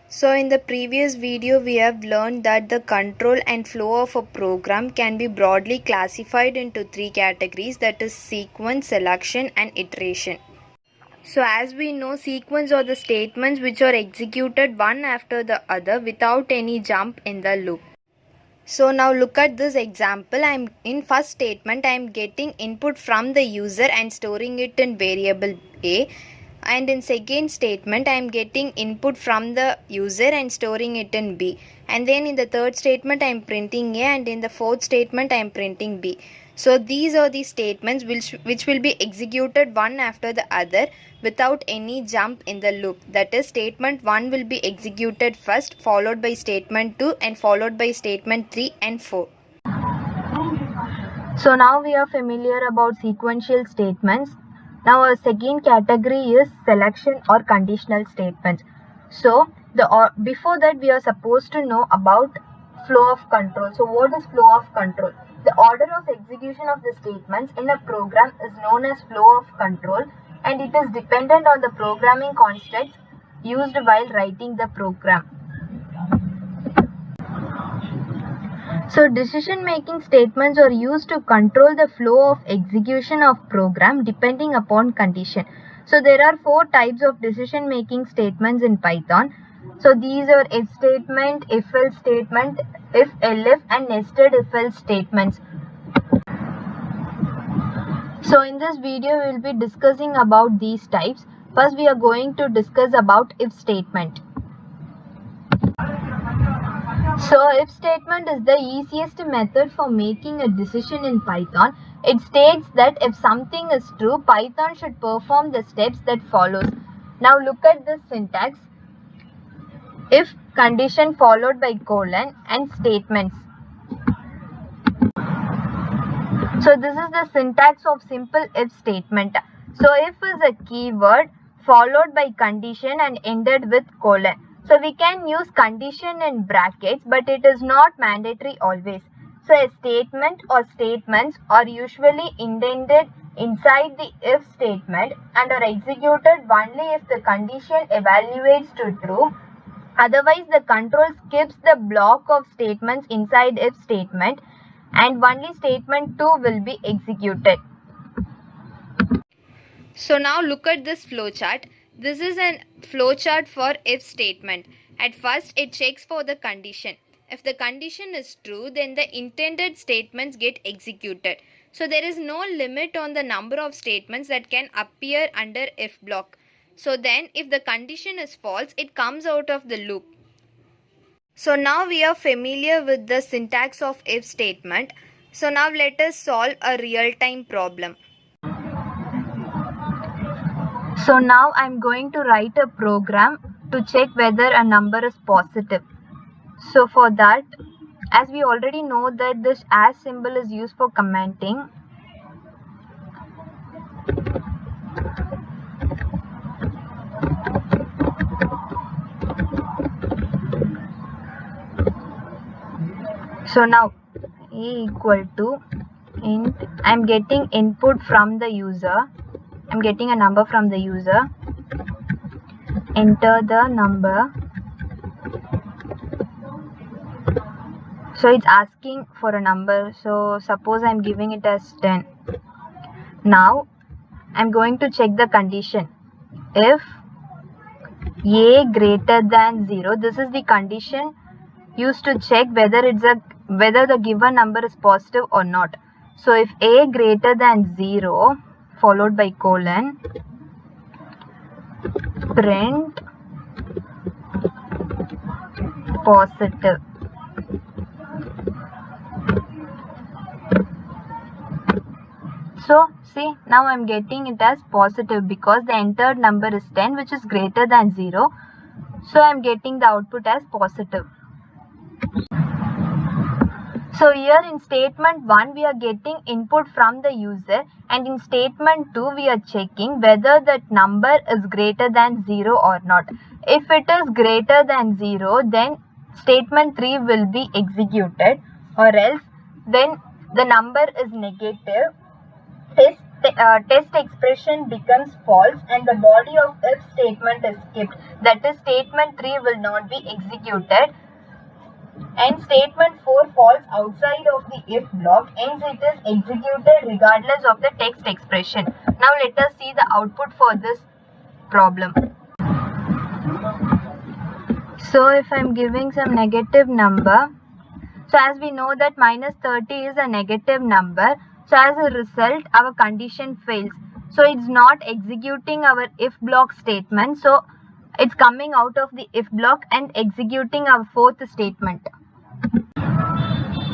So in the previous video we have learned that the control and flow of a program can be broadly classified into three categories, that is sequence, selection and iteration. So as we know, sequence are the statements which are executed one after the other without any jump in the loop. So now look at this example. I'm in first statement I am getting input from the user and storing it in variable A, and in second statement I am getting input from the user and storing it in B, and then in the third statement I am printing A, and in the fourth statement I am printing B. So these are the statements which will be executed one after the other without any jump in the loop. That is, statement 1 will be executed first, followed by statement 2 and followed by statement 3 and 4. So now we are familiar about sequential statements. Now our second category is selection or conditional statements. So before that we are supposed to know about flow of control. So what is flow of control? The order of execution of the statements in a program is known as flow of control, and it is dependent on the programming constructs used while writing the program. So decision-making statements are used to control the flow of execution of program depending upon condition. So there are four types of decision-making statements in Python. So these are if statement, if-else statement, if-elif and nested if-else statements. So in this video we will be discussing about these types. First we are going to discuss about if statement. So if statement is the easiest method for making a decision in Python. It states that if something is true, Python should perform the steps that follows. Now look at this syntax. If condition followed by colon and statements. So this is the syntax of simple if statement. So if is a keyword followed by condition and ended with colon. So we can use condition in brackets, but it is not mandatory always. So a statement or statements are usually indented inside the if statement and are executed only if the condition evaluates to true. Otherwise, the control skips the block of statements inside if statement and only statement 2 will be executed. So now look at this flowchart. This is a flowchart for if statement. At first it checks for the condition. If the condition is true, then the intended statements get executed. So there is no limit on the number of statements that can appear under if block. So then if the condition is false, it comes out of the loop. So now we are familiar with the syntax of if statement. So now let us solve a real-time problem. So now I am going to write a program to check whether a number is positive. So for that, as we already know that this as symbol is used for commenting. So now a equal to int, I am getting input from the user. I'm getting a number from the user. Enter the number. So it's asking for a number. So suppose I'm giving it as 10. Now I'm going to check the condition. If a greater than 0, this is the condition used to check whether the given number is positive or not. So if a greater than 0 followed by colon, print positive. So see, now I am getting it as positive because the entered number is 10, which is greater than 0. So I am getting the output as positive. So here in statement 1 we are getting input from the user, and in statement 2 we are checking whether that number is greater than 0 or not. If it is greater than 0, then statement 3 will be executed, or else then the number is negative, is test expression becomes false and the body of if statement is skipped. That is, statement 3 will not be executed and statement 4 falls outside of the if block, hence it is executed regardless of the text expression. Now let us see the output for this problem. So if I am giving some negative number, so as we know that minus 30 is a negative number, so as a result our condition fails. So it's not executing our if block statement, so it's coming out of the if block and executing our fourth statement.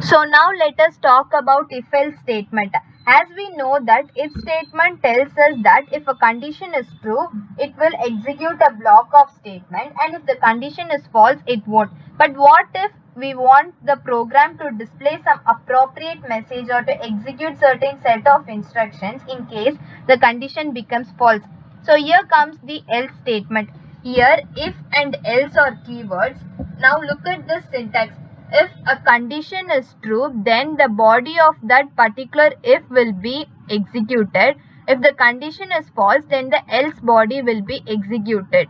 So now let us talk about if else statement. As we know that if statement tells us that if a condition is true, it will execute a block of statement, and if the condition is false, it won't. But what if we want the program to display some appropriate message or to execute certain set of instructions in case the condition becomes false? So here comes the else statement. Here if and else are keywords. Now look at this syntax. If a condition is true, then the body of that particular if will be executed. If the condition is false, then the else body will be executed.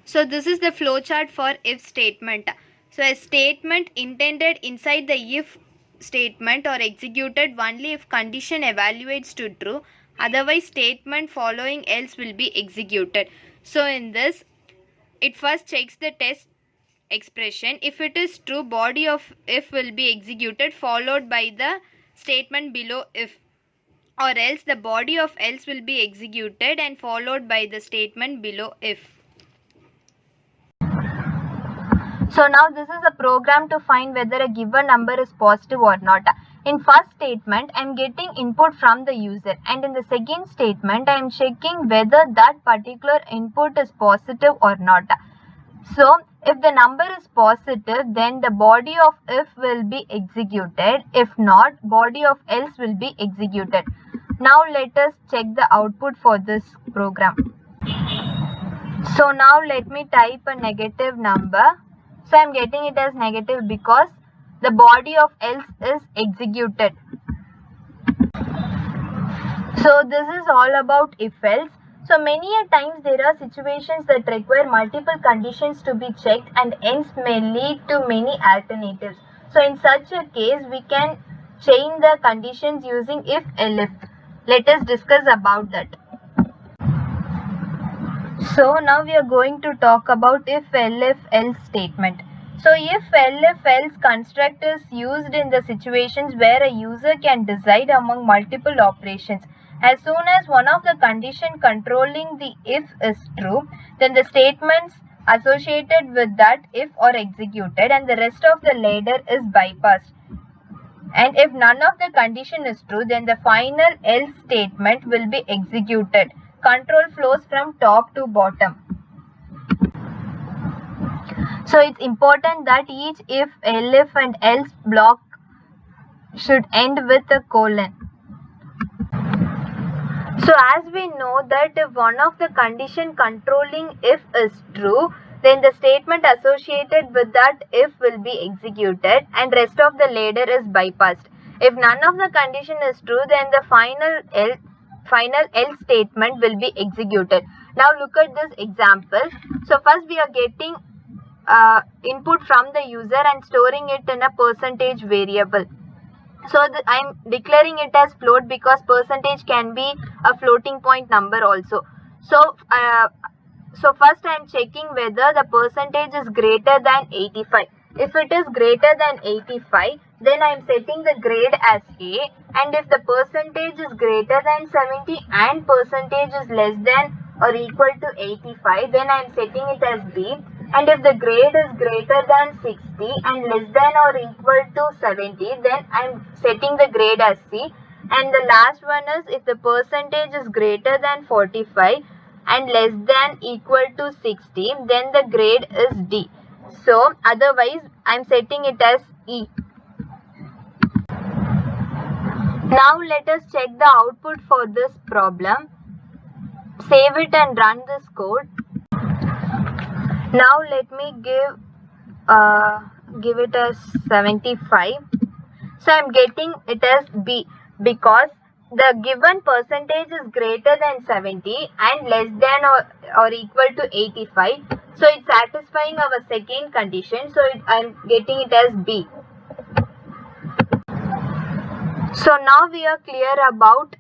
So this is the flowchart for if statement. So a statement intended inside the if statement or executed only if condition evaluates to true. Otherwise statement following else will be executed. So in this, it first checks the test expression. If it is true, body of if will be executed followed by the statement below if, or else the body of else will be executed and followed by the statement below if. So now this is a program to find whether a given number is positive or not. In first statement, I am getting input from the user, and in the second statement, I am checking whether that particular input is positive or not. So if the number is positive, then the body of if will be executed. If not, body of else will be executed. Now let us check the output for this program. So now let me type a negative number. So I am getting it as negative because the body of else is executed. So this is all about if else. So many a times there are situations that require multiple conditions to be checked and hence may lead to many alternatives. So in such a case, we can chain the conditions using if elif. Let us discuss about that. So now we are going to talk about if elif else statement. So if elif else construct is used in the situations where a user can decide among multiple operations. As soon as one of the condition controlling the if is true, then the statements associated with that if are executed and the rest of the ladder is bypassed. And if none of the condition is true, then the final else statement will be executed. Control flows from top to bottom. So it's important that each if, elif and else block should end with a colon. So as we know that if one of the condition controlling if is true, then the statement associated with that if will be executed and rest of the ladder is bypassed. If none of the condition is true, then the final else statement will be executed. Now look at this example. So first we are getting input from the user and storing it in a percentage variable. So I am declaring it as float because percentage can be a floating point number also. So first I am checking whether the percentage is greater than 85. If it is greater than 85, then I am setting the grade as A, and if the percentage is greater than 70 and percentage is less than or equal to 85, then I am setting it as B. And if the grade is greater than 60 and less than or equal to 70, then I am setting the grade as C. And the last one is if the percentage is greater than 45 and less than equal to 60, then the grade is D. So otherwise I am setting it as E. Now let us check the output for this problem. Save it and run this code. Now let me give it as 75. So I am getting it as B because the given percentage is greater than 70 and less than or equal to 85. So it's satisfying our second condition. So I'm getting it as B. So now we are clear about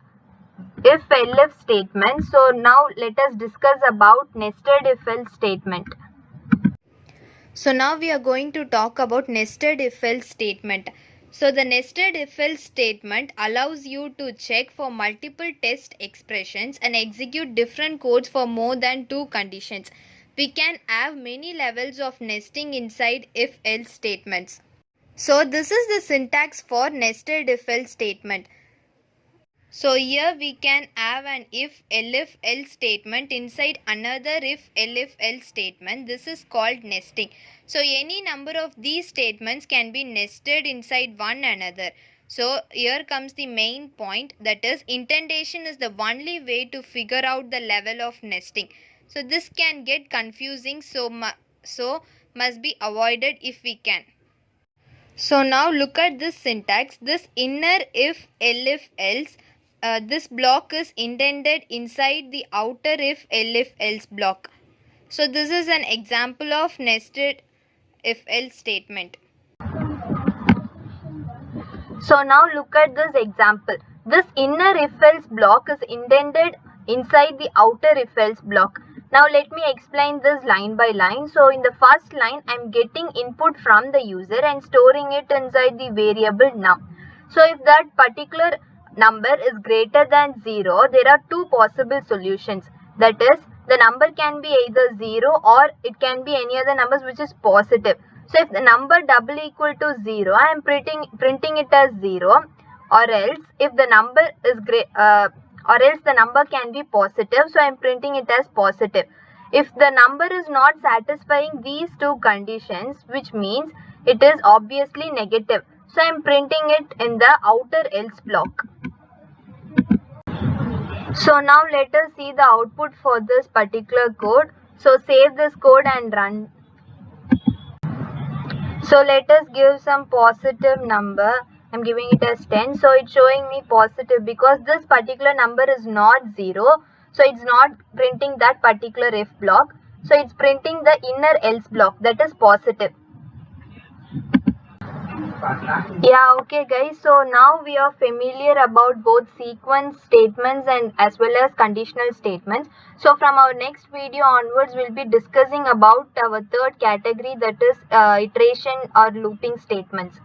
if-elif statement. So now let us discuss about nested if-else statement. So now we are going to talk about nested if-else statement. So the nested if-else statement allows you to check for multiple test expressions and execute different codes for more than 2 conditions. We can have many levels of nesting inside if-else statements. So this is the syntax for nested if-else statement. So here we can have an if-elif else statement inside another if-elif else statement. This is called nesting. So any number of these statements can be nested inside one another. So here comes the main point, that is indentation is the only way to figure out the level of nesting. So this can get confusing, so must be avoided if we can. So now look at this syntax. This inner if-elif else, this block is indented inside the outer if-elif else block. So this is an example of nested if-else statement. So now look at this example. This inner if-else block is indented inside the outer if-else block. Now let me explain this line by line. So in the first line, I am getting input from the user and storing it inside the variable num. So if that particular number is greater than 0, there are two possible solutions. That is, the number can be either 0 or it can be any other numbers which is positive. So if the number double equal to 0, I am printing it as 0, or else if the number is or else the number can be positive, so I am printing it as positive. If the number is not satisfying these two conditions, which means it is obviously negative, so I am printing it in the outer else block. So now let us see the output for this particular code. So save this code and run. So let us give some positive number. I'm giving it as 10. So it's showing me positive because this particular number is not 0. So it's not printing that particular if block. So it's printing the inner else block, that is positive. Yeah, okay guys, so now we are familiar about both sequence statements and as well as conditional statements. So from our next video onwards, we'll be discussing about our third category, that is iteration or looping statements.